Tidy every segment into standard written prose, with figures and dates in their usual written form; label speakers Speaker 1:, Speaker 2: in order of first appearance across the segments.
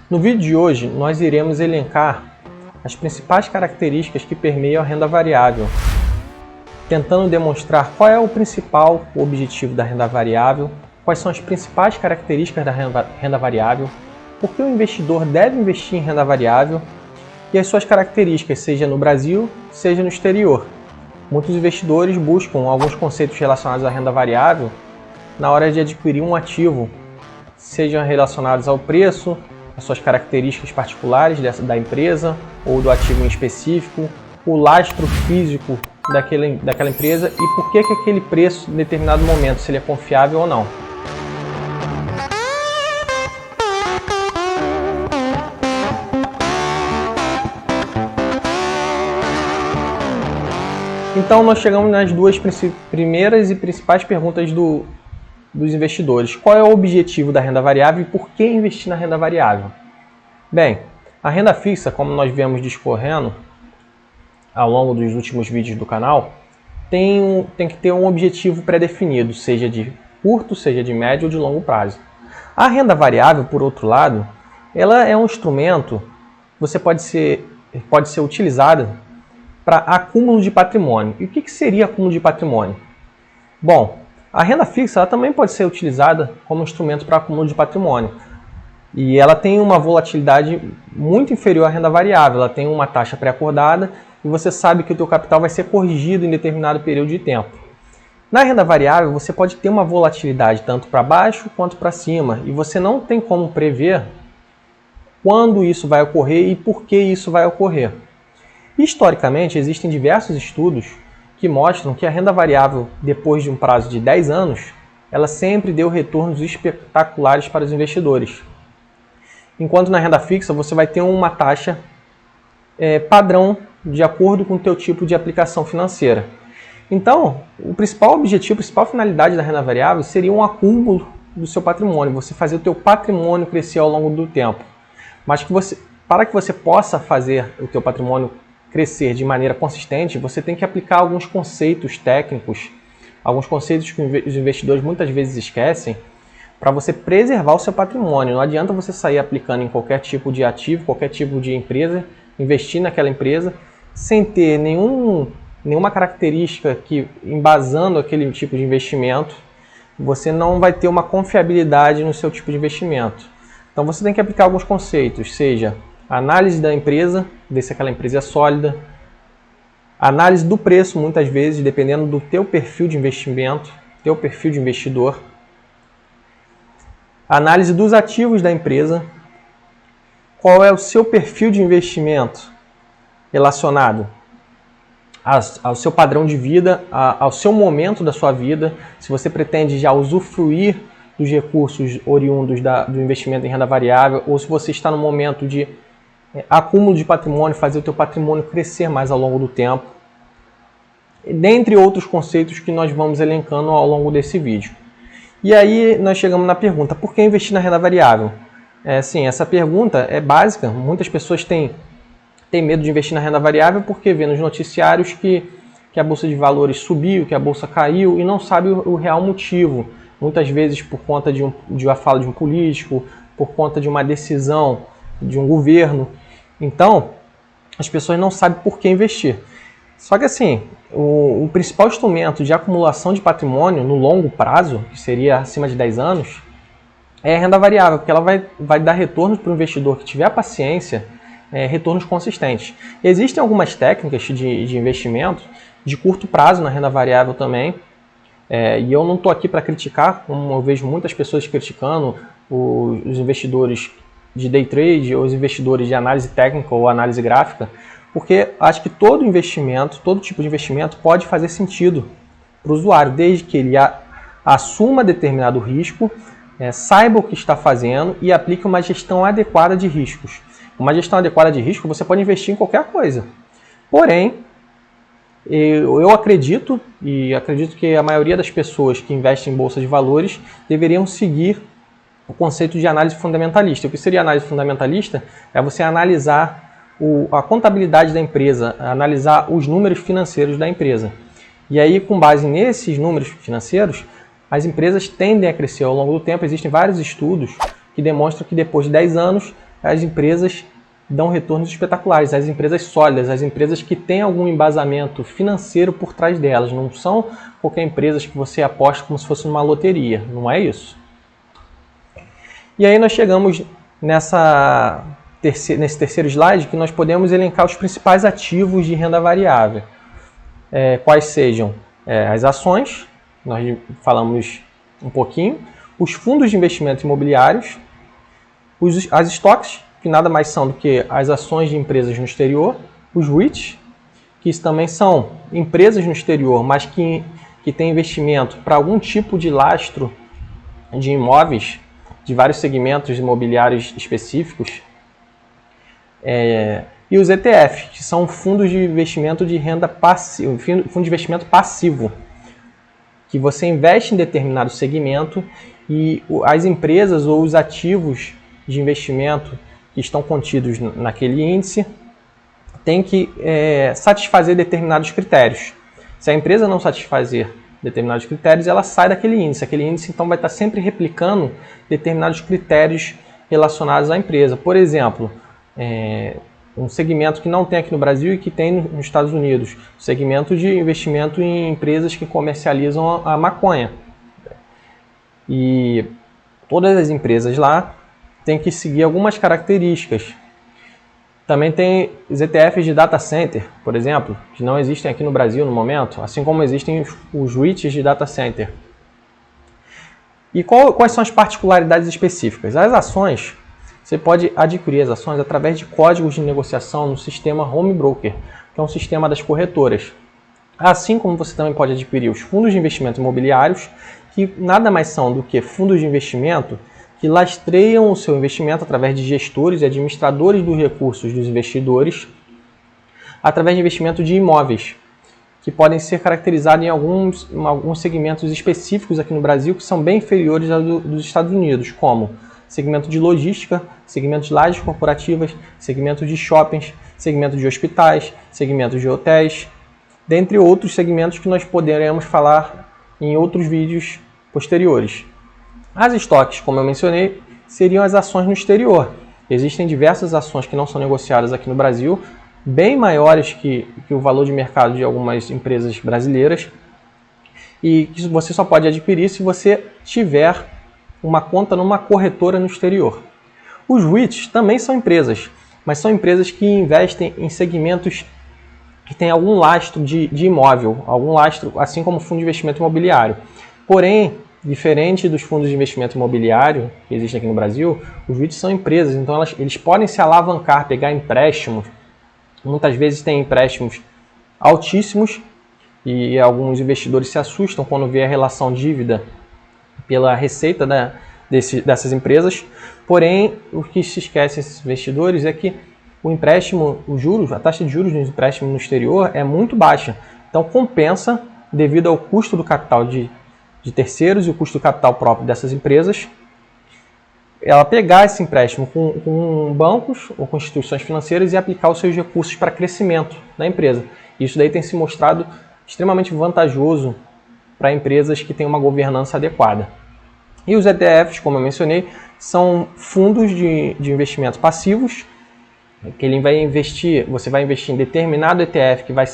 Speaker 1: No vídeo de hoje, nós iremos elencar as principais características que permeiam a renda variável, tentando demonstrar qual é o principal objetivo da renda variável, quais são as principais características da renda variável, por que o investidor deve investir em renda variável e as suas características, seja no Brasil, seja no exterior. Muitos investidores buscam alguns conceitos relacionados à renda variável na hora de adquirir um ativo, sejam relacionados ao preço, as suas características particulares da empresa ou do ativo em específico, o lastro físico daquela empresa e por que aquele preço em determinado momento, se ele é confiável ou não. Então nós chegamos nas duas primeiras e principais perguntas dos investidores. Qual é o objetivo da renda variável e por que investir na renda variável? Bem, a renda fixa, como nós viemos discorrendo ao longo dos últimos vídeos do canal, tem que ter um objetivo pré-definido, seja de curto, seja de médio ou de longo prazo. A renda variável, por outro lado, ela é um instrumento que pode ser utilizada para acúmulo de patrimônio. E o que seria acúmulo de patrimônio? Bom, a renda fixa ela também pode ser utilizada como instrumento para acúmulo de patrimônio. E ela tem uma volatilidade muito inferior à renda variável. Ela tem uma taxa pré-acordada e você sabe que o teu capital vai ser corrigido em determinado período de tempo. Na renda variável, você pode ter uma volatilidade tanto para baixo quanto para cima. E você não tem como prever quando isso vai ocorrer e por que isso vai ocorrer. Historicamente, existem diversos estudos que mostram que a renda variável, depois de um prazo de 10 anos, ela sempre deu retornos espetaculares para os investidores. Enquanto na renda fixa você vai ter uma taxa padrão de acordo com o teu tipo de aplicação financeira. Então, o principal objetivo, a principal finalidade da renda variável seria um acúmulo do seu patrimônio, você fazer o teu patrimônio crescer ao longo do tempo. Mas para que você possa fazer o teu patrimônio crescer de maneira consistente, você tem que aplicar alguns conceitos técnicos, alguns conceitos que os investidores muitas vezes esquecem, para você preservar o seu patrimônio. Não adianta você sair aplicando em qualquer tipo de ativo, qualquer tipo de empresa, investir naquela empresa, sem ter nenhuma característica que, embasando aquele tipo de investimento, você não vai ter uma confiabilidade no seu tipo de investimento. Então você tem que aplicar alguns conceitos, seja a análise da empresa, ver se aquela empresa é sólida, análise do preço, muitas vezes, dependendo do teu perfil de investimento, teu perfil de investidor, análise dos ativos da empresa, qual é o seu perfil de investimento relacionado ao seu padrão de vida, ao seu momento da sua vida, se você pretende já usufruir dos recursos oriundos do investimento em renda variável, ou se você está no momento de acúmulo de patrimônio, fazer o teu patrimônio crescer mais ao longo do tempo, dentre outros conceitos que nós vamos elencando ao longo desse vídeo. E aí nós chegamos na pergunta, por que investir na renda variável? Sim, essa pergunta é básica, muitas pessoas têm medo de investir na renda variável porque vê nos noticiários que a Bolsa de Valores subiu, que a Bolsa caiu e não sabe o real motivo. Muitas vezes por conta de uma fala de um político, por conta de uma decisão de um governo. Então, as pessoas não sabem por que investir. Só que assim, o principal instrumento de acumulação de patrimônio no longo prazo, que seria acima de 10 anos, é a renda variável, porque ela vai dar retornos para o investidor que tiver paciência, retornos consistentes. Existem algumas técnicas de investimento de curto prazo na renda variável também, e eu não estou aqui para criticar, como eu vejo muitas pessoas criticando os investidores de day trade ou os investidores de análise técnica ou análise gráfica, porque acho que todo tipo de investimento pode fazer sentido para o usuário, desde que ele assuma determinado risco, saiba o que está fazendo e aplique uma gestão adequada de riscos. Uma gestão adequada de risco você pode investir em qualquer coisa. Porém, eu acredito que a maioria das pessoas que investem em bolsa de valores deveriam seguir o conceito de análise fundamentalista. O que seria análise fundamentalista? É você analisar a contabilidade da empresa, analisar os números financeiros da empresa. E aí, com base nesses números financeiros, as empresas tendem a crescer ao longo do tempo. Existem vários estudos que demonstram que depois de 10 anos as empresas dão retornos espetaculares, as empresas sólidas, as empresas que têm algum embasamento financeiro por trás delas. Não são qualquer empresa que você aposta como se fosse numa loteria, não é isso. E aí nós chegamos nesse terceiro slide, que nós podemos elencar os principais ativos de renda variável. Quais sejam as ações, nós falamos um pouquinho, os fundos de investimento imobiliários, as estoques, que nada mais são do que as ações de empresas no exterior, os REITs, que também são empresas no exterior, mas que têm investimento para algum tipo de lastro de imóveis, de vários segmentos imobiliários específicos, e os ETF, que são fundos de investimento de renda passiva, fundo de investimento passivo, que você investe em determinado segmento e as empresas ou os ativos de investimento que estão contidos naquele índice têm que satisfazer determinados critérios. Se a empresa não satisfazer determinados critérios, ela sai daquele índice. Aquele índice então vai estar sempre replicando determinados critérios relacionados à empresa. Por exemplo, um segmento que não tem aqui no Brasil e que tem nos Estados Unidos, o segmento de investimento em empresas que comercializam a maconha. E todas as empresas lá têm que seguir algumas características. Também tem os ETFs de data center, por exemplo, que não existem aqui no Brasil no momento, assim como existem os REITs de data center. E quais são as particularidades específicas? As ações, você pode adquirir as ações através de códigos de negociação no sistema Home Broker, que é um sistema das corretoras. Assim como você também pode adquirir os fundos de investimento imobiliários, que nada mais são do que fundos de investimento que lastreiam o seu investimento através de gestores e administradores dos recursos dos investidores, através de investimento de imóveis, que podem ser caracterizados em alguns segmentos específicos aqui no Brasil, que são bem inferiores aos dos Estados Unidos, como segmento de logística, segmento de lajes corporativas, segmento de shoppings, segmento de hospitais, segmento de hotéis, dentre outros segmentos que nós poderemos falar em outros vídeos posteriores. As estoques, como eu mencionei, seriam as ações no exterior. Existem diversas ações que não são negociadas aqui no Brasil, bem maiores que o valor de mercado de algumas empresas brasileiras, e que você só pode adquirir se você tiver uma conta numa corretora no exterior. Os REITs também são empresas, mas são empresas que investem em segmentos que têm algum lastro de imóvel, algum lastro, assim como o fundo de investimento imobiliário. Porém, diferente dos fundos de investimento imobiliário que existem aqui no Brasil, os REITs são empresas, então eles podem se alavancar, pegar empréstimos. Muitas vezes tem empréstimos altíssimos e alguns investidores se assustam quando vê a relação dívida pela receita dessas empresas. Porém, o que se esquece esses investidores é que o empréstimo, os juros, a taxa de juros dos empréstimos no exterior é muito baixa. Então compensa, devido ao custo do capital de terceiros e o custo do capital próprio dessas empresas, ela pegar esse empréstimo com bancos ou com instituições financeiras e aplicar os seus recursos para crescimento da empresa. Isso daí tem se mostrado extremamente vantajoso para empresas que têm uma governança adequada. E os ETFs, como eu mencionei, são fundos de investimentos passivos, que ele vai investir, você vai investir em determinado ETF que vai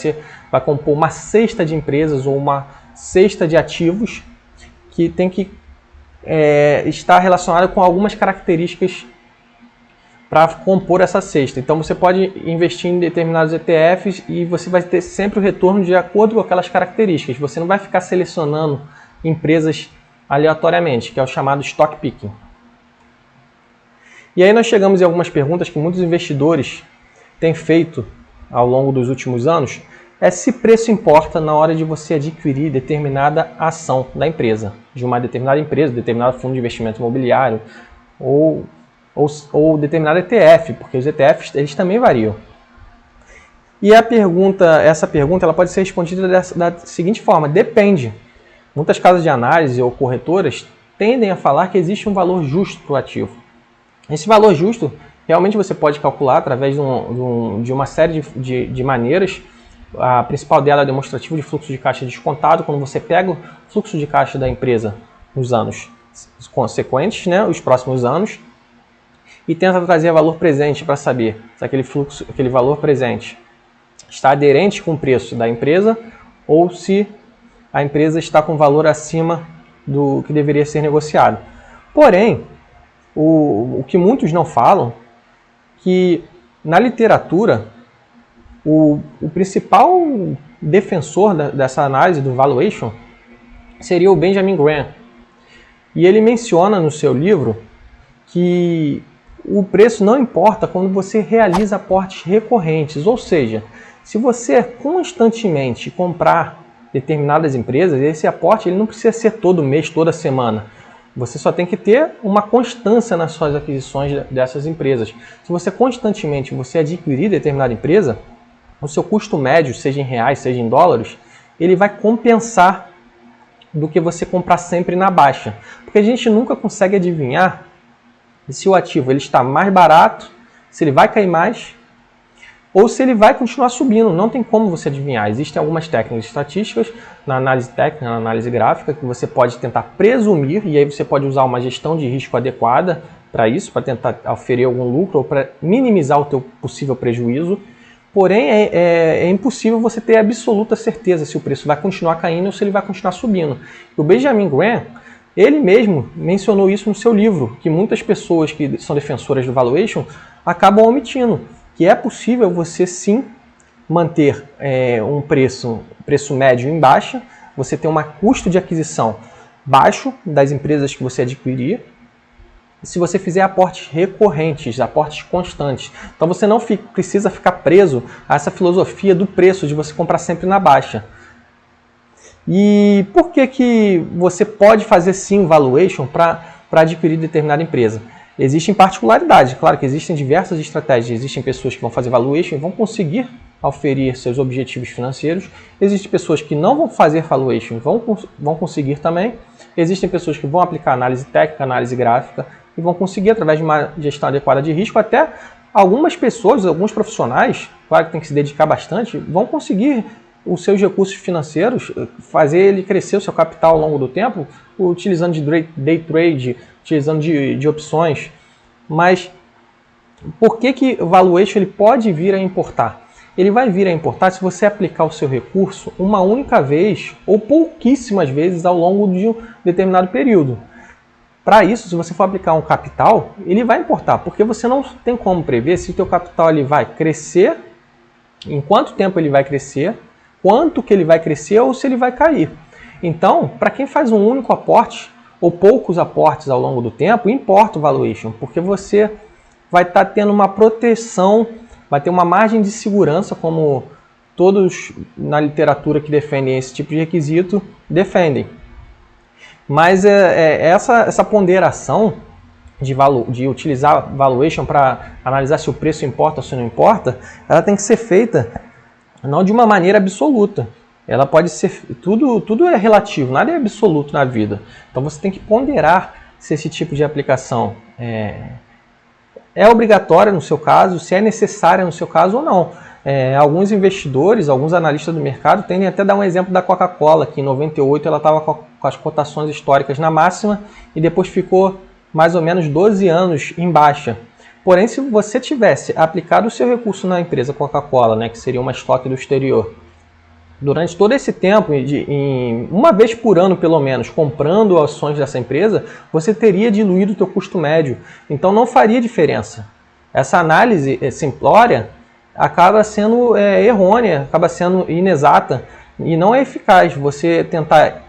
Speaker 1: compor uma cesta de empresas ou uma cesta de ativos que tem que estar relacionado com algumas características para compor essa cesta. Então você pode investir em determinados ETFs e você vai ter sempre o retorno de acordo com aquelas características. Você não vai ficar selecionando empresas aleatoriamente, que é o chamado stock picking. E aí nós chegamos em algumas perguntas que muitos investidores têm feito ao longo dos últimos anos, se preço importa na hora de você adquirir determinada ação da empresa, de uma determinada empresa, determinado fundo de investimento imobiliário ou determinado ETF, porque os ETFs eles também variam. E essa pergunta ela pode ser respondida da seguinte forma: depende. Muitas casas de análise ou corretoras tendem a falar que existe um valor justo para o ativo. Esse valor justo realmente você pode calcular através de uma série de maneiras. A principal dela é o demonstrativo de fluxo de caixa descontado, quando você pega o fluxo de caixa da empresa nos anos consequentes, os próximos anos, e tenta trazer valor presente para saber se aquele fluxo, aquele valor presente está aderente com o preço da empresa ou se a empresa está com valor acima do que deveria ser negociado. Porém, o que muitos não falam, que na literatura, o principal defensor dessa análise do valuation seria o Benjamin Graham. E ele menciona no seu livro que o preço não importa quando você realiza aportes recorrentes, ou seja, se você constantemente comprar determinadas empresas, esse aporte ele não precisa ser todo mês, toda semana. Você só tem que ter uma constância nas suas aquisições dessas empresas. Se você constantemente adquirir determinada empresa, o seu custo médio, seja em reais, seja em dólares, ele vai compensar do que você comprar sempre na baixa. Porque a gente nunca consegue adivinhar se o ativo ele está mais barato, se ele vai cair mais, ou se ele vai continuar subindo. Não tem como você adivinhar. Existem algumas técnicas estatísticas na análise técnica, na análise gráfica, que você pode tentar presumir, e aí você pode usar uma gestão de risco adequada para isso, para tentar oferir algum lucro ou para minimizar o teu possível prejuízo. Porém, é impossível você ter absoluta certeza se o preço vai continuar caindo ou se ele vai continuar subindo. O Benjamin Graham, ele mesmo mencionou isso no seu livro, que muitas pessoas que são defensoras do valuation acabam omitindo, que é possível você sim manter um preço médio em baixa, você ter um custo de aquisição baixo das empresas que você adquirir, se você fizer aportes recorrentes, aportes constantes. Então você não precisa ficar preso a essa filosofia do preço, de você comprar sempre na baixa. E por que você pode fazer sim valuation para adquirir determinada empresa? Existem particularidades, claro que existem diversas estratégias, existem pessoas que vão fazer valuation e vão conseguir oferir seus objetivos financeiros, existem pessoas que não vão fazer valuation e vão conseguir também, existem pessoas que vão aplicar análise técnica, análise gráfica e vão conseguir através de uma gestão adequada de risco, até algumas pessoas, alguns profissionais, claro que tem que se dedicar bastante, vão conseguir os seus recursos financeiros, fazer ele crescer o seu capital ao longo do tempo, utilizando de day trade, utilizando de opções. Mas por que o valuation ele pode vir a importar? Ele vai vir a importar se você aplicar o seu recurso uma única vez ou pouquíssimas vezes ao longo de um determinado período. Para isso, se você for aplicar um capital, ele vai importar, porque você não tem como prever se o teu capital ele vai crescer, em quanto tempo ele vai crescer, quanto que ele vai crescer ou se ele vai cair. Então, para quem faz um único aporte ou poucos aportes ao longo do tempo, importa o valuation, porque você vai estar tendo uma proteção, vai ter uma margem de segurança, como todos na literatura que defendem esse tipo de requisito defendem. Mas essa ponderação de utilizar valuation para analisar se o preço importa ou se não importa, ela tem que ser feita não de uma maneira absoluta. Ela pode ser... Tudo é relativo, nada é absoluto na vida. Então você tem que ponderar se esse tipo de aplicação é obrigatória no seu caso, se é necessária no seu caso ou não. Alguns investidores, alguns analistas do mercado tendem até a dar um exemplo da Coca-Cola, que em 98 ela estava com as cotações históricas na máxima e depois ficou mais ou menos 12 anos em baixa. Porém, se você tivesse aplicado o seu recurso na empresa Coca-Cola, né, que seria uma estoque do exterior, durante todo esse tempo, uma vez por ano pelo menos, comprando ações dessa empresa, você teria diluído o teu custo médio. Então não faria diferença. Essa análise simplória acaba sendo errônea, acaba sendo inexata e não é eficaz. Você tentar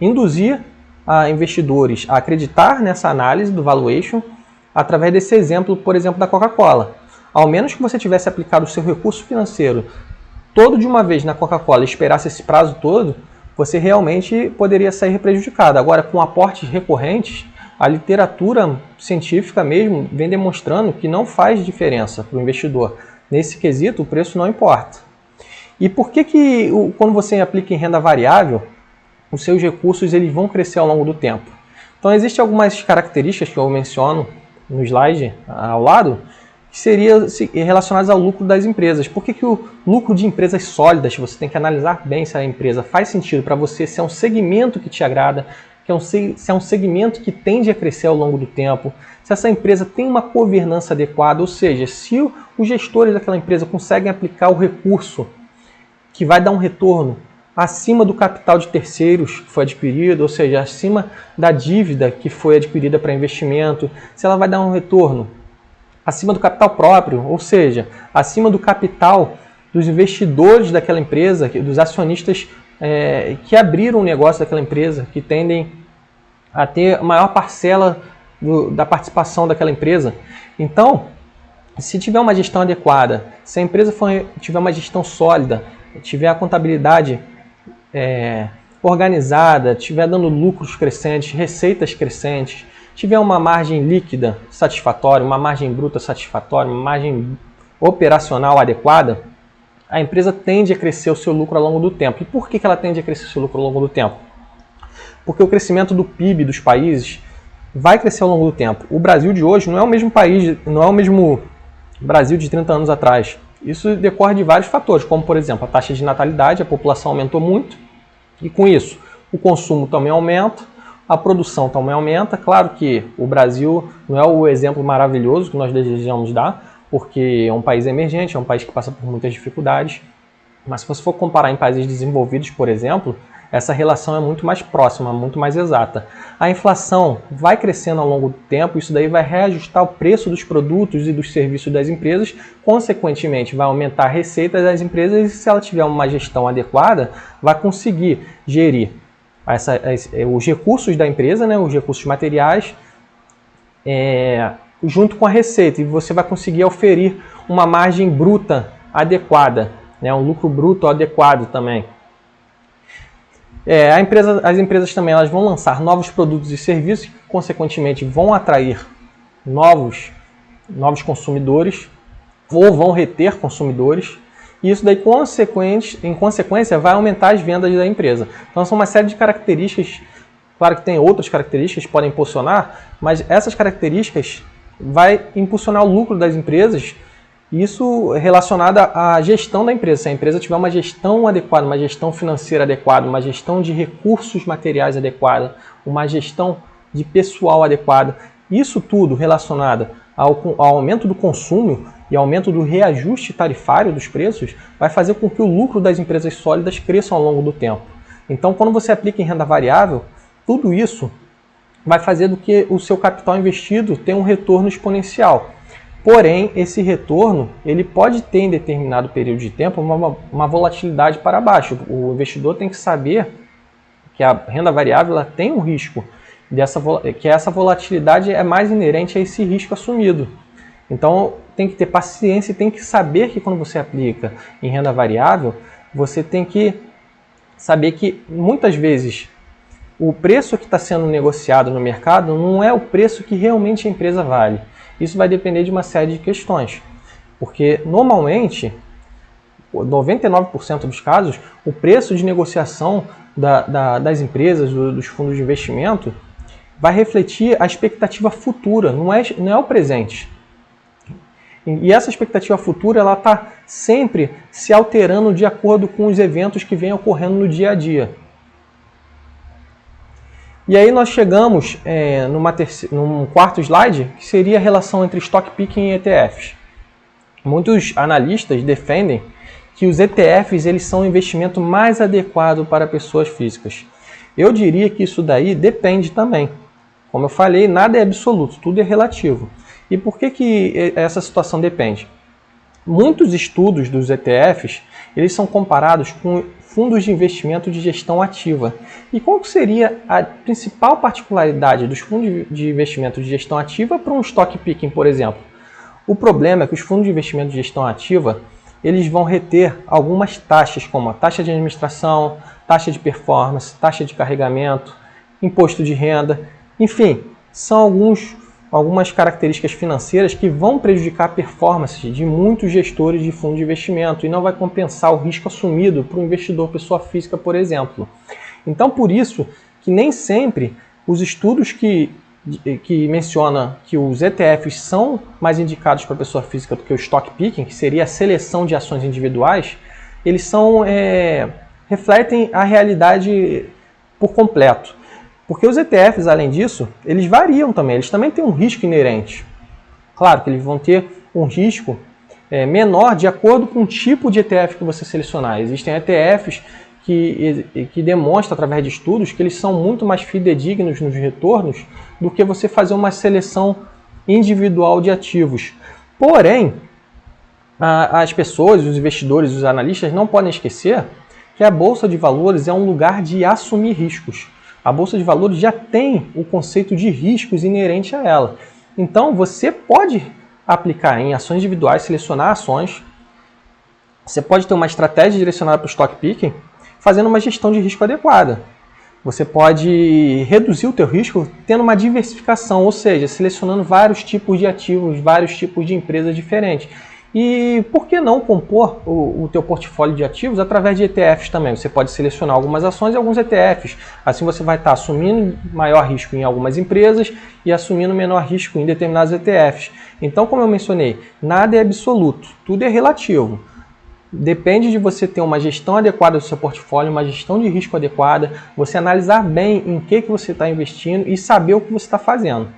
Speaker 1: induzir investidores a acreditar nessa análise do valuation através desse exemplo, por exemplo, da Coca-Cola. Ao menos que você tivesse aplicado o seu recurso financeiro todo de uma vez na Coca-Cola e esperasse esse prazo todo, você realmente poderia sair prejudicado. Agora, com aportes recorrentes, a literatura científica mesmo vem demonstrando que não faz diferença para o investidor. Nesse quesito, o preço não importa. E por que quando você aplica em renda variável, os seus recursos eles vão crescer ao longo do tempo? Então, existem algumas características que eu menciono no slide ao lado, que seriam relacionadas ao lucro das empresas. Por que o lucro de empresas sólidas, você tem que analisar bem se a empresa faz sentido para você, se é um segmento que te agrada, se é um segmento que tende a crescer ao longo do tempo, se essa empresa tem uma governança adequada, ou seja, se os gestores daquela empresa conseguem aplicar o recurso que vai dar um retorno acima do capital de terceiros que foi adquirido, ou seja, acima da dívida que foi adquirida para investimento, se ela vai dar um retorno acima do capital próprio, ou seja, acima do capital dos investidores daquela empresa, dos acionistas que abriram o negócio daquela empresa, que tendem a ter maior parcela da participação daquela empresa. Então, se tiver uma gestão adequada, se a empresa tiver uma gestão sólida, tiver a contabilidade organizada, tiver dando lucros crescentes, receitas crescentes, tiver uma margem líquida satisfatória, uma margem bruta satisfatória, uma margem operacional adequada, a empresa tende a crescer o seu lucro ao longo do tempo. E por que ela tende a crescer o seu lucro ao longo do tempo? Porque o crescimento do PIB dos países vai crescer ao longo do tempo. O Brasil de hoje não é o mesmo país, não é o mesmo Brasil de 30 anos atrás. Isso decorre de vários fatores, como por exemplo, a taxa de natalidade, a população aumentou muito, e com isso o consumo também aumenta, a produção também aumenta. Claro que o Brasil não é o exemplo maravilhoso que nós desejamos dar, porque é um país emergente, é um país que passa por muitas dificuldades, mas se você for comparar em países desenvolvidos, por exemplo, essa relação é muito mais próxima, muito mais exata. A inflação vai crescendo ao longo do tempo, isso daí vai reajustar o preço dos produtos e dos serviços das empresas, consequentemente vai aumentar a receita das empresas e se ela tiver uma gestão adequada, vai conseguir gerir os recursos da empresa, né, os recursos materiais, junto com a receita, e você vai conseguir oferir uma margem bruta adequada, né, um lucro bruto adequado também. As empresas também elas vão lançar novos produtos e serviços que, consequentemente, vão atrair novos consumidores ou vão reter consumidores. E isso daí, em consequência, vai aumentar as vendas da empresa. Então, são uma série de características. Claro que tem outras características que podem impulsionar, mas essas características vai impulsionar o lucro das empresas. Isso relacionado à gestão da empresa. Se a empresa tiver uma gestão adequada, uma gestão financeira adequada, uma gestão de recursos materiais adequada, uma gestão de pessoal adequada, isso tudo relacionado ao aumento do consumo e aumento do reajuste tarifário dos preços, vai fazer com que o lucro das empresas sólidas cresça ao longo do tempo. Então, quando você aplica em renda variável, tudo isso vai fazer com que o seu capital investido tenha um retorno exponencial. Porém, esse retorno ele pode ter em determinado período de tempo uma volatilidade para baixo. O investidor tem que saber que a renda variável ela tem um risco, que essa volatilidade é mais inerente a esse risco assumido. Então, tem que ter paciência e tem que saber que quando você aplica em renda variável, você tem que saber que muitas vezes o preço que está sendo negociado no mercado não é o preço que realmente a empresa vale. Isso vai depender de uma série de questões, porque normalmente, 99% dos casos, o preço de negociação das empresas, dos fundos de investimento, vai refletir a expectativa futura, não é o presente. E essa expectativa futura ela está sempre se alterando de acordo com os eventos que vêm ocorrendo no dia a dia. E aí nós chegamos num quarto slide, que seria a relação entre stock picking e ETFs. Muitos analistas defendem que os ETFs eles são o investimento mais adequado para pessoas físicas. Eu diria que isso daí depende também. Como eu falei, nada é absoluto, tudo é relativo. E por que essa situação depende? Muitos estudos dos ETFs eles são comparados com fundos de investimento de gestão ativa. E qual seria a principal particularidade dos fundos de investimento de gestão ativa para um stock picking, por exemplo? O problema é que os fundos de investimento de gestão ativa eles vão reter algumas taxas, como a taxa de administração, taxa de performance, taxa de carregamento, imposto de renda, enfim, são algumas características financeiras que vão prejudicar a performance de muitos gestores de fundos de investimento e não vai compensar o risco assumido para o investidor pessoa física, por exemplo. Então, por isso que nem sempre os estudos que mencionam que os ETFs são mais indicados para a pessoa física do que o stock picking, que seria a seleção de ações individuais, eles refletem a realidade por completo. Porque os ETFs, além disso, eles variam também, eles também têm um risco inerente. Claro que eles vão ter um risco menor de acordo com o tipo de ETF que você selecionar. Existem ETFs que demonstram, através de estudos, que eles são muito mais fidedignos nos retornos do que você fazer uma seleção individual de ativos. Porém, as pessoas, os investidores, os analistas não podem esquecer que a Bolsa de Valores é um lugar de assumir riscos. A Bolsa de Valores já tem o conceito de riscos inerente a ela. Então, você pode aplicar em ações individuais, selecionar ações. Você pode ter uma estratégia direcionada para o stock picking, fazendo uma gestão de risco adequada. Você pode reduzir o teu risco tendo uma diversificação, ou seja, selecionando vários tipos de ativos, vários tipos de empresas diferentes. E por que não compor o teu portfólio de ativos através de ETFs também? Você pode selecionar algumas ações e alguns ETFs. Assim você vai estar assumindo maior risco em algumas empresas e assumindo menor risco em determinados ETFs. Então, como eu mencionei, nada é absoluto, tudo é relativo. Depende de você ter uma gestão adequada do seu portfólio, uma gestão de risco adequada, você analisar bem em que você está investindo e saber o que você está fazendo.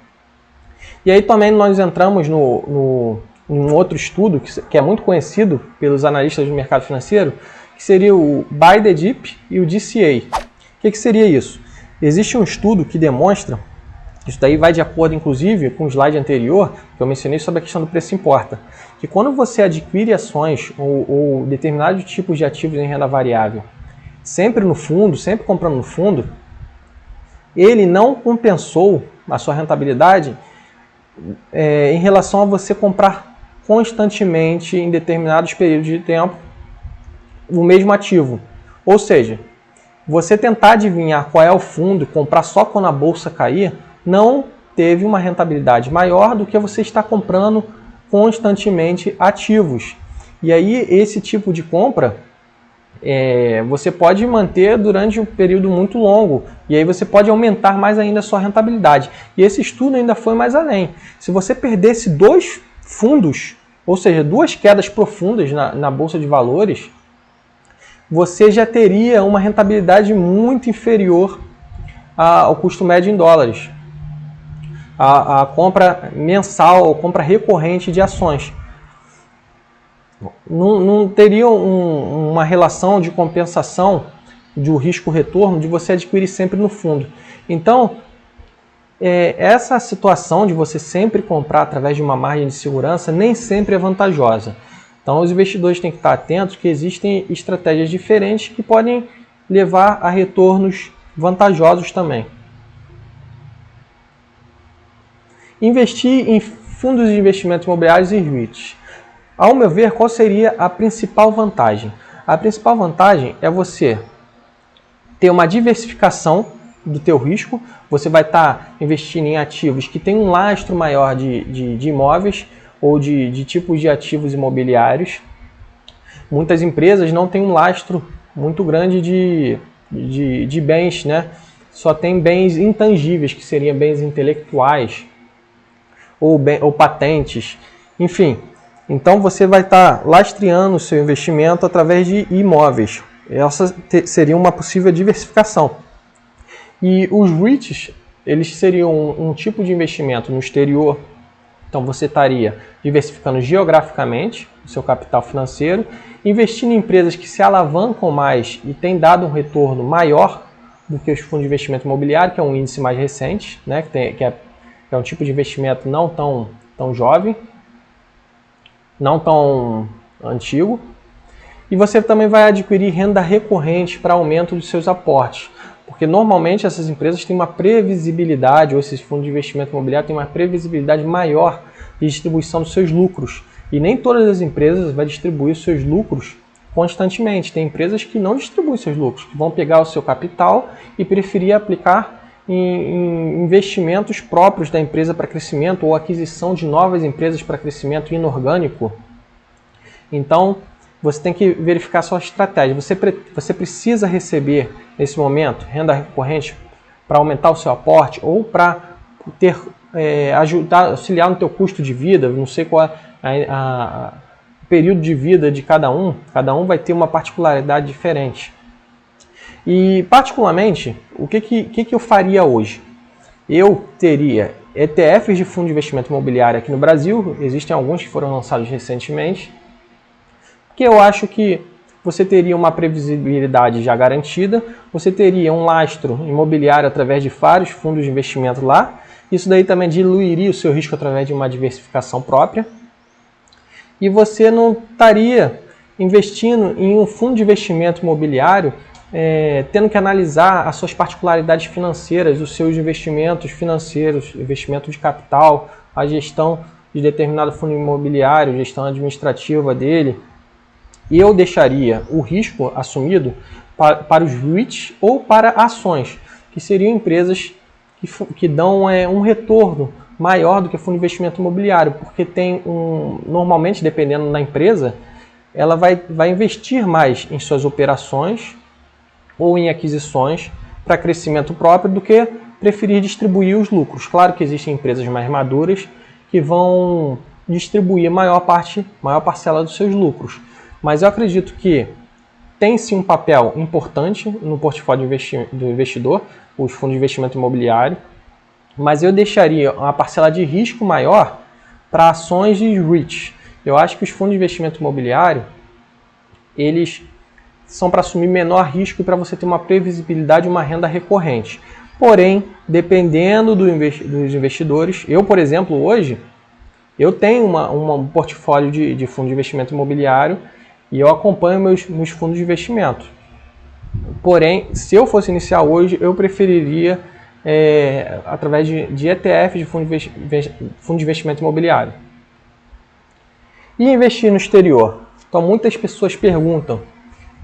Speaker 1: E aí também nós entramos em um outro estudo que é muito conhecido pelos analistas do mercado financeiro, que seria o Buy the Dip e o DCA. O que seria isso? Existe um estudo que demonstra, isso daí vai de acordo inclusive com o slide anterior, que eu mencionei sobre a questão do preço importa, que quando você adquire ações ou determinados tipos de ativos em renda variável, sempre no fundo, sempre comprando no fundo, ele não compensou a sua rentabilidade em relação a você comprar constantemente em determinados períodos de tempo o mesmo ativo. Ou seja, você tentar adivinhar qual é o fundo, comprar só quando a bolsa cair, não teve uma rentabilidade maior do que você está comprando constantemente ativos. E aí esse tipo de compra você pode manter durante um período muito longo e aí você pode aumentar mais ainda a sua rentabilidade. E esse estudo ainda foi mais além. Se você perdesse 2 fundos, ou seja, 2 quedas profundas na Bolsa de Valores, você já teria uma rentabilidade muito inferior ao custo médio em dólares. A compra mensal, a compra recorrente de ações. Não teria uma relação de compensação do risco-retorno de você adquirir sempre no fundo. Então, essa situação de você sempre comprar através de uma margem de segurança nem sempre é vantajosa. Então, os investidores têm que estar atentos que existem estratégias diferentes que podem levar a retornos vantajosos também. Investir em fundos de investimento imobiliários e REITs. Ao meu ver, qual seria a principal vantagem? A principal vantagem é você ter uma diversificação do teu risco. Você vai estar investindo em ativos que têm um lastro maior de imóveis ou de tipos de ativos imobiliários. Muitas empresas não têm um lastro muito grande de bens, né? Só tem bens intangíveis, que seriam bens intelectuais ou patentes, enfim. Então você vai estar lastreando o seu investimento através de imóveis. Essa seria uma possível diversificação. E os REITs, eles seriam um tipo de investimento no exterior. Então você estaria diversificando geograficamente o seu capital financeiro, investindo em empresas que se alavancam mais e têm dado um retorno maior do que os fundos de investimento imobiliário, que é um índice mais recente, né, que é um tipo de investimento não tão jovem, não tão antigo. E você também vai adquirir renda recorrente para aumento dos seus aportes. Porque normalmente essas empresas têm uma previsibilidade, ou esses fundos de investimento imobiliário têm uma previsibilidade maior de distribuição dos seus lucros. E nem todas as empresas vão distribuir os seus lucros constantemente. Tem empresas que não distribuem seus lucros, que vão pegar o seu capital e preferir aplicar em investimentos próprios da empresa para crescimento ou aquisição de novas empresas para crescimento inorgânico. Então, você tem que verificar sua estratégia. Você precisa receber, nesse momento, renda recorrente para aumentar o seu aporte ou para auxiliar no teu custo de vida. Não sei qual é o período de vida de cada um. Cada um vai ter uma particularidade diferente. E, particularmente, o que eu faria hoje? Eu teria ETFs de fundo de investimento imobiliário aqui no Brasil, existem alguns que foram lançados recentemente, que eu acho que você teria uma previsibilidade já garantida, você teria um lastro imobiliário através de vários fundos de investimento lá, isso daí também diluiria o seu risco através de uma diversificação própria, e você não estaria investindo em um fundo de investimento imobiliário tendo que analisar as suas particularidades financeiras, os seus investimentos financeiros, investimento de capital, a gestão de determinado fundo imobiliário, gestão administrativa dele. E eu deixaria o risco assumido para os REITs ou para ações, que seriam empresas que dão um retorno maior do que o fundo de investimento imobiliário, porque tem normalmente, dependendo da empresa, ela vai investir mais em suas operações ou em aquisições para crescimento próprio do que preferir distribuir os lucros. Claro que existem empresas mais maduras que vão distribuir maior parcela dos seus lucros. Mas eu acredito que tem sim um papel importante no portfólio do investidor, os fundos de investimento imobiliário, mas eu deixaria uma parcela de risco maior para ações de REIT. Eu acho que os fundos de investimento imobiliário, eles são para assumir menor risco e para você ter uma previsibilidade e uma renda recorrente. Porém, dependendo dos investidores, eu, por exemplo, hoje, eu tenho um portfólio de fundo de investimento imobiliário e eu acompanho meus fundos de investimento. Porém, se eu fosse iniciar hoje, eu preferiria através de ETF de fundo de investimento imobiliário. E investir no exterior? Então, muitas pessoas perguntam,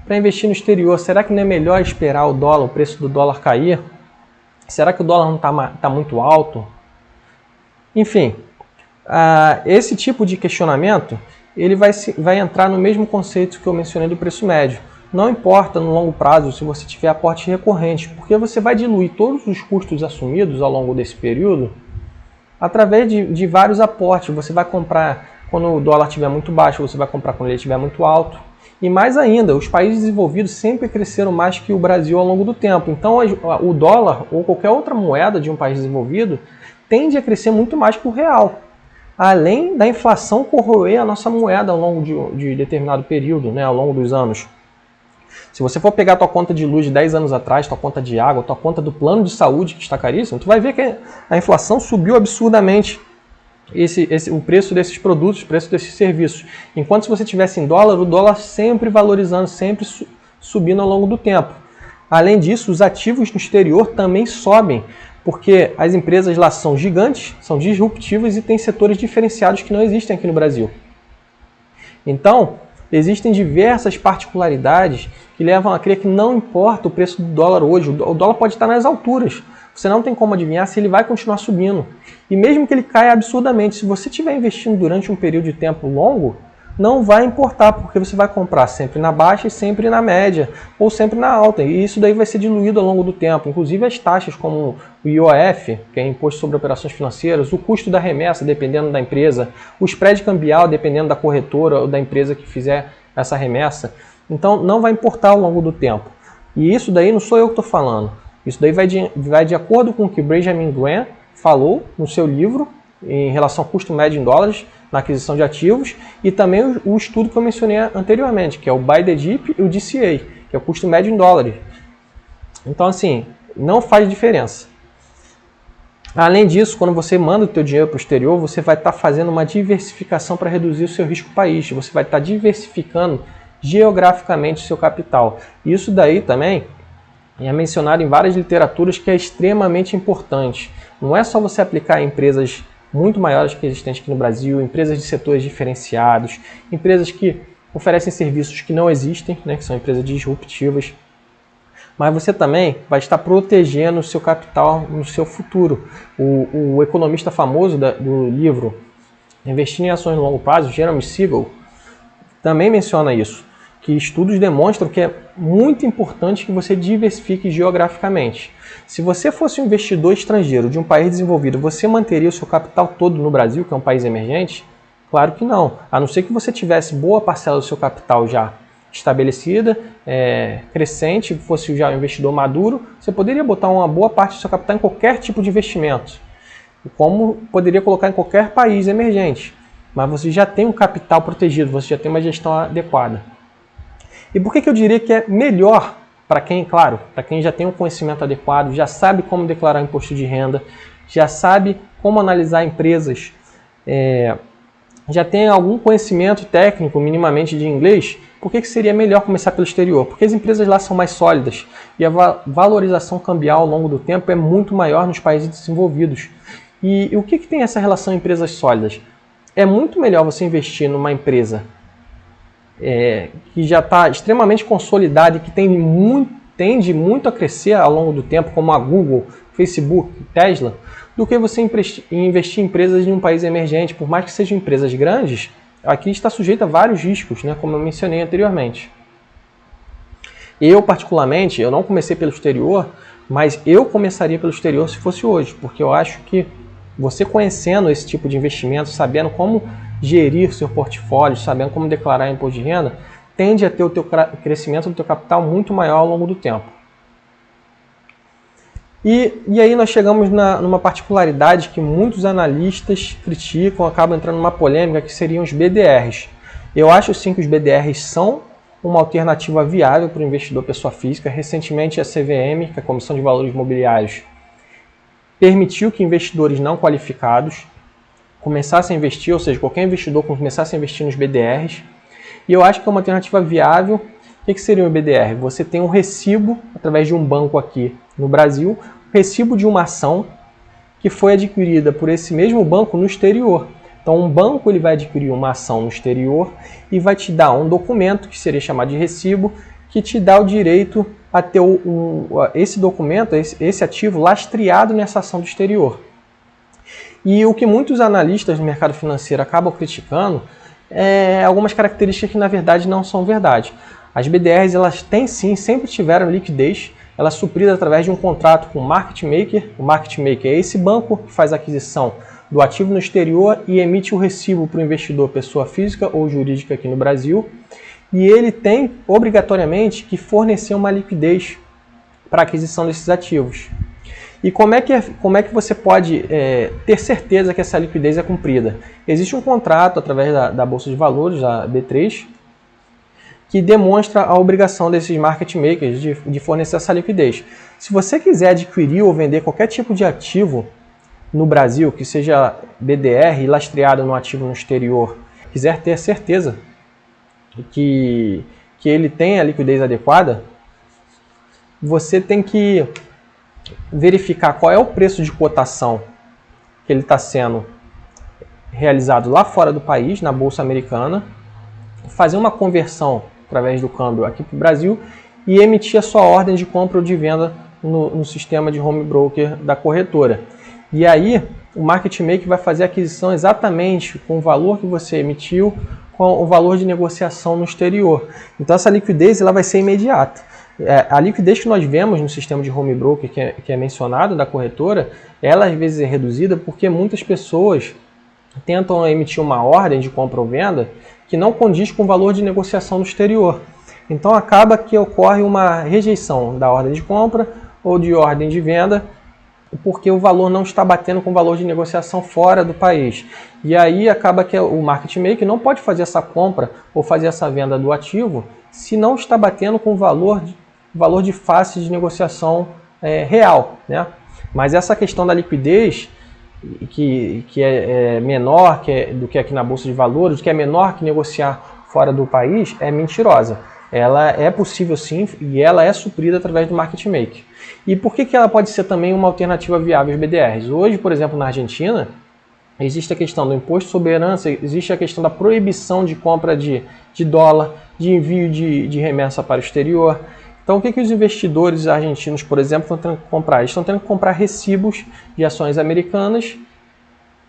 Speaker 1: para investir no exterior, será que não é melhor esperar o preço do dólar cair? Será que o dólar não está muito alto? Enfim, esse tipo de questionamento ele vai entrar no mesmo conceito que eu mencionei do preço médio. Não importa no longo prazo se você tiver aportes recorrentes, porque você vai diluir todos os custos assumidos ao longo desse período através de vários aportes. Você vai comprar quando o dólar estiver muito baixo, você vai comprar quando ele estiver muito alto. E mais ainda, os países desenvolvidos sempre cresceram mais que o Brasil ao longo do tempo. Então o dólar ou qualquer outra moeda de um país desenvolvido tende a crescer muito mais que o real. Além da inflação corroer a nossa moeda ao longo de determinado período, né, ao longo dos anos. Se você for pegar a tua conta de luz de 10 anos atrás, tua conta de água, tua conta do plano de saúde, que está caríssimo, tu vai ver que a inflação subiu absurdamente o preço desses produtos, o preço desses serviços. Enquanto se você tivesse em dólar, o dólar sempre valorizando, sempre subindo ao longo do tempo. Além disso, os ativos no exterior também sobem, porque as empresas lá são gigantes, são disruptivas e têm setores diferenciados que não existem aqui no Brasil. Então, existem diversas particularidades que levam a crer que não importa o preço do dólar hoje, o dólar pode estar nas alturas. Você não tem como adivinhar se ele vai continuar subindo. E mesmo que ele caia absurdamente, se você estiver investindo durante um período de tempo longo, não vai importar, porque você vai comprar sempre na baixa e sempre na média, ou sempre na alta. E isso daí vai ser diluído ao longo do tempo. Inclusive as taxas como o IOF, que é Imposto sobre Operações Financeiras, o custo da remessa, dependendo da empresa, o spread cambial, dependendo da corretora ou da empresa que fizer essa remessa. Então não vai importar ao longo do tempo. E isso daí não sou eu que estou falando. Isso daí vai de acordo com o que Benjamin Graham falou no seu livro em relação ao custo médio em dólares na aquisição de ativos e também o estudo que eu mencionei anteriormente, que é o Buy the Dip e o DCA, que é o custo médio em dólares. Então, assim, não faz diferença. Além disso, quando você manda o teu dinheiro para o exterior, você vai estar fazendo uma diversificação para reduzir o seu risco país. Você vai estar diversificando geograficamente o seu capital. Isso daí também é mencionado em várias literaturas que é extremamente importante. Não é só você aplicar em empresas muito maiores que existentes aqui no Brasil, empresas de setores diferenciados, empresas que oferecem serviços que não existem, né, que são empresas disruptivas, mas você também vai estar protegendo o seu capital no seu futuro. O economista famoso do livro Investir em Ações no Longo Prazo, Jeremy Siegel, também menciona isso, que estudos demonstram que é muito importante que você diversifique geograficamente. Se você fosse um investidor estrangeiro de um país desenvolvido, você manteria o seu capital todo no Brasil, que é um país emergente? Claro que não, a não ser que você tivesse boa parcela do seu capital já estabelecida, crescente, fosse já um investidor maduro, você poderia botar uma boa parte do seu capital em qualquer tipo de investimento, como poderia colocar em qualquer país emergente, mas você já tem um capital protegido, você já tem uma gestão adequada. E por que eu diria que é melhor para quem, claro, para quem já tem um conhecimento adequado, já sabe como declarar imposto de renda, já sabe como analisar empresas, já tem algum conhecimento técnico minimamente de inglês, por que seria melhor começar pelo exterior? Porque as empresas lá são mais sólidas e a valorização cambial ao longo do tempo é muito maior nos países desenvolvidos. E o que tem essa relação empresas sólidas? É muito melhor você investir numa empresa que já está extremamente consolidada e que tende muito a crescer ao longo do tempo, como a Google, Facebook, Tesla, do que você investir em empresas de um país emergente. Por mais que sejam empresas grandes, aqui está sujeito a vários riscos, né, como eu mencionei anteriormente. Eu, particularmente, eu não comecei pelo exterior, mas eu começaria pelo exterior se fosse hoje, porque eu acho que você conhecendo esse tipo de investimento, sabendo como gerir seu portfólio, sabendo como declarar imposto de renda, tende a ter o crescimento do teu capital muito maior ao longo do tempo. E aí nós chegamos numa particularidade que muitos analistas criticam, acabam entrando numa polêmica, que seriam os BDRs. Eu acho sim que os BDRs são uma alternativa viável para o investidor pessoa física. Recentemente a CVM, que é a Comissão de Valores Mobiliários, permitiu que investidores não qualificados começassem a investir, ou seja, qualquer investidor começasse a investir nos BDRs. E eu acho que é uma alternativa viável. O que seria um BDR? Você tem um recibo, através de um banco aqui no Brasil, recibo de uma ação que foi adquirida por esse mesmo banco no exterior. Então, um banco ele vai adquirir uma ação no exterior e vai te dar um documento, que seria chamado de recibo, que te dá o direito a ter esse documento, esse ativo lastreado nessa ação do exterior. E o que muitos analistas do mercado financeiro acabam criticando é algumas características que na verdade não são verdade. As BDRs elas têm sim, sempre tiveram liquidez, ela é suprida através de um contrato com o market maker. O market maker é esse banco que faz a aquisição do ativo no exterior e emite o recibo para o investidor, pessoa física ou jurídica aqui no Brasil. E ele tem obrigatoriamente que fornecer uma liquidez para a aquisição desses ativos. E como é que você pode ter certeza que essa liquidez é cumprida? Existe um contrato através da Bolsa de Valores, a B3, que demonstra a obrigação desses market makers de fornecer essa liquidez. Se você quiser adquirir ou vender qualquer tipo de ativo no Brasil, que seja BDR lastreado no ativo no exterior, quiser ter certeza que ele tem a liquidez adequada, você tem que verificar qual é o preço de cotação que ele está sendo realizado lá fora do país, na Bolsa Americana, fazer uma conversão através do câmbio aqui para o Brasil e emitir a sua ordem de compra ou de venda no sistema de home broker da corretora. E aí o market maker vai fazer a aquisição exatamente com o valor que você emitiu, com o valor de negociação no exterior. Então essa liquidez ela vai ser imediata. A liquidez que nós vemos no sistema de home broker que é mencionado da corretora, ela às vezes é reduzida porque muitas pessoas tentam emitir uma ordem de compra ou venda que não condiz com o valor de negociação no exterior. Então acaba que ocorre uma rejeição da ordem de compra ou de ordem de venda porque o valor não está batendo com o valor de negociação fora do país. E aí acaba que o market maker não pode fazer essa compra ou fazer essa venda do ativo se não está batendo com o valor de face de negociação real, né? Mas essa questão da liquidez, que é menor do que aqui na Bolsa de Valores, que é menor que negociar fora do país, é mentirosa. Ela é possível sim e ela é suprida através do market maker. E por que ela pode ser também uma alternativa viável aos BDRs? Hoje, por exemplo, na Argentina, existe a questão do imposto sobre herança, existe a questão da proibição de compra de dólar, de envio de remessa para o exterior. Então, o que os investidores argentinos, por exemplo, estão tendo que comprar? Eles estão tendo que comprar recibos de ações americanas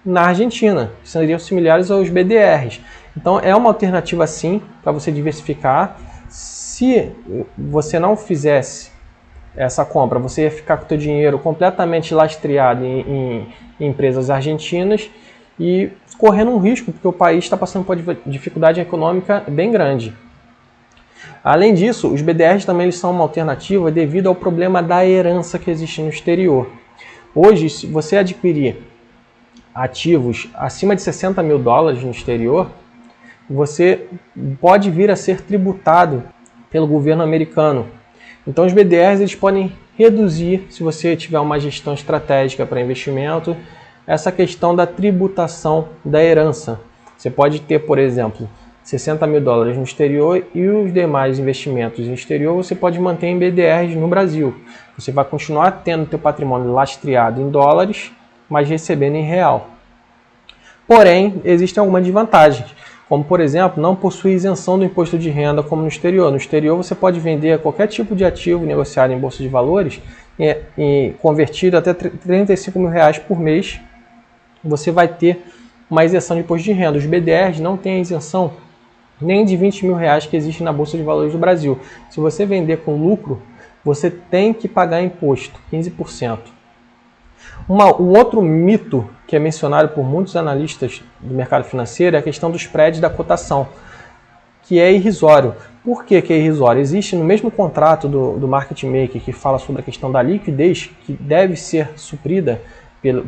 Speaker 1: na Argentina, que seriam similares aos BDRs. Então, é uma alternativa, sim, para você diversificar. Se você não fizesse essa compra, você ia ficar com o seu dinheiro completamente lastreado em empresas argentinas e correndo um risco, porque o país está passando por uma dificuldade econômica bem grande. Além disso, os BDRs também eles são uma alternativa devido ao problema da herança que existe no exterior. Hoje, se você adquirir ativos acima de 60 mil dólares no exterior, você pode vir a ser tributado pelo governo americano. Então os BDRs eles podem reduzir, se você tiver uma gestão estratégica para investimento, essa questão da tributação da herança. Você pode ter, por exemplo, 60 mil dólares no exterior e os demais investimentos no exterior você pode manter em BDRs no Brasil. Você vai continuar tendo seu patrimônio lastreado em dólares, mas recebendo em real. Porém, existem algumas desvantagens, como por exemplo, não possui isenção do imposto de renda como no exterior. No exterior você pode vender qualquer tipo de ativo negociado em bolsa de valores e convertido até 35 mil reais por mês, você vai ter uma isenção de imposto de renda. Os BDRs não têm isenção nem de 20 mil reais que existe na bolsa de valores do Brasil. Se você vender com lucro, você tem que pagar imposto, 15%. Um outro mito que é mencionado por muitos analistas do mercado financeiro é a questão do spread da cotação, que é irrisório. Por que é irrisório? Existe no mesmo contrato do market maker que fala sobre a questão da liquidez, que deve ser suprida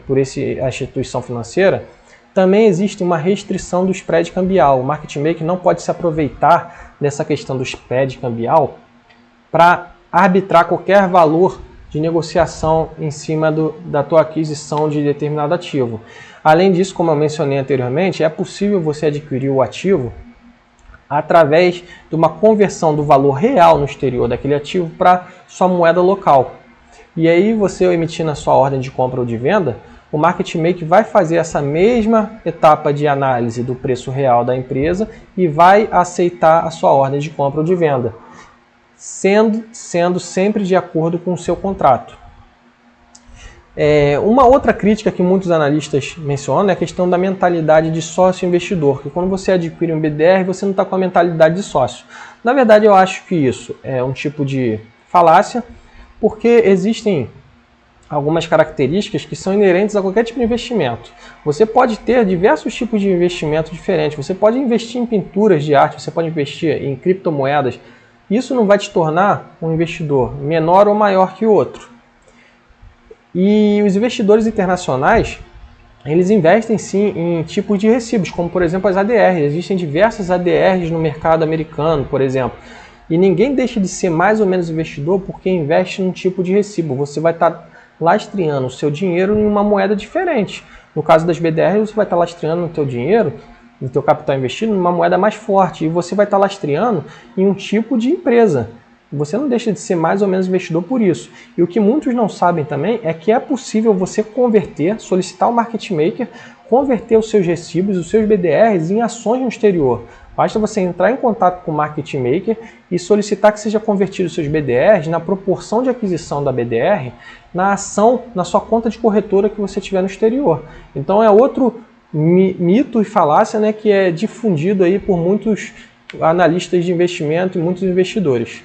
Speaker 1: por essa instituição financeira, também existe uma restrição do spread cambial. O market maker não pode se aproveitar dessa questão do spread cambial para arbitrar qualquer valor de negociação em cima da tua aquisição de determinado ativo. Além disso, como eu mencionei anteriormente, é possível você adquirir o ativo através de uma conversão do valor real no exterior daquele ativo para sua moeda local. E aí você emitindo a sua ordem de compra ou de venda, o market maker vai fazer essa mesma etapa de análise do preço real da empresa e vai aceitar a sua ordem de compra ou de venda, sendo sempre de acordo com o seu contrato. Uma outra crítica que muitos analistas mencionam é a questão da mentalidade de sócio investidor, que quando você adquire um BDR, você não está com a mentalidade de sócio. Na verdade, eu acho que isso é um tipo de falácia, porque existem algumas características que são inerentes a qualquer tipo de investimento. Você pode ter diversos tipos de investimento diferentes, você pode investir em pinturas de arte, você pode investir em criptomoedas. Isso não vai te tornar um investidor menor ou maior que o outro. E os investidores internacionais, eles investem sim em tipos de recibos, como por exemplo as ADRs. Existem diversas ADRs no mercado americano, por exemplo. E ninguém deixa de ser mais ou menos investidor porque investe num tipo de recibo. Você vai estar lastreando o seu dinheiro em uma moeda diferente. No caso das BDRs, você vai estar lastreando o seu dinheiro, o teu capital investido, numa moeda mais forte. E você vai estar lastreando em um tipo de empresa. Você não deixa de ser mais ou menos investidor por isso. E o que muitos não sabem também é que é possível você converter, solicitar o market maker, converter os seus recibos, os seus BDRs em ações no exterior. Basta você entrar em contato com o market maker e solicitar que seja convertido os seus BDRs na proporção de aquisição da BDR na ação, na sua conta de corretora que você tiver no exterior. Então é outro mito e falácia, né, que é difundido aí por muitos analistas de investimento e muitos investidores.